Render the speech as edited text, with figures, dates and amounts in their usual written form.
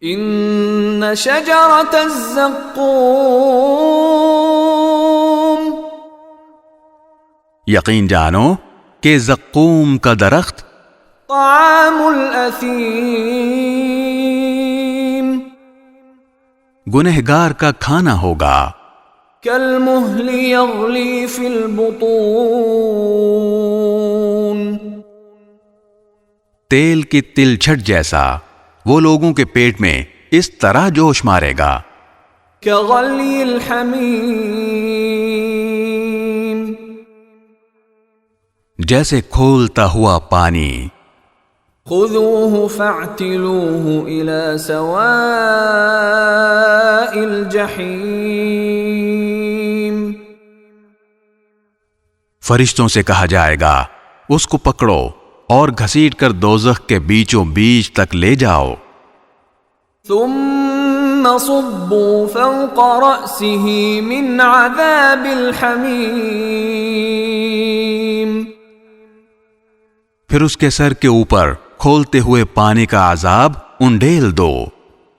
ان شجرۃ الزقوم، یقین جانو کہ زقوم کا درخت طعام الاثیم، گنہگار کا کھانا ہوگا، کالمہل یغلی فی البطون، تیل کی تلچھٹ جیسا وہ لوگوں کے پیٹ میں اس طرح جوش مارے گا، کغلی الحمیم، جیسے کھولتا ہوا پانی، خذوه فاعتلوه الى سواء الجحیم، فرشتوں سے کہا جائے گا اس کو پکڑو اور گھسیٹ کر دوزخ کے بیچوں بیچ تک لے جاؤ، ثم صبوا فوق رأسه من عذاب الحمیم، پھر اس کے سر کے اوپر کھولتے ہوئے پانی کا عذاب انڈیل دو،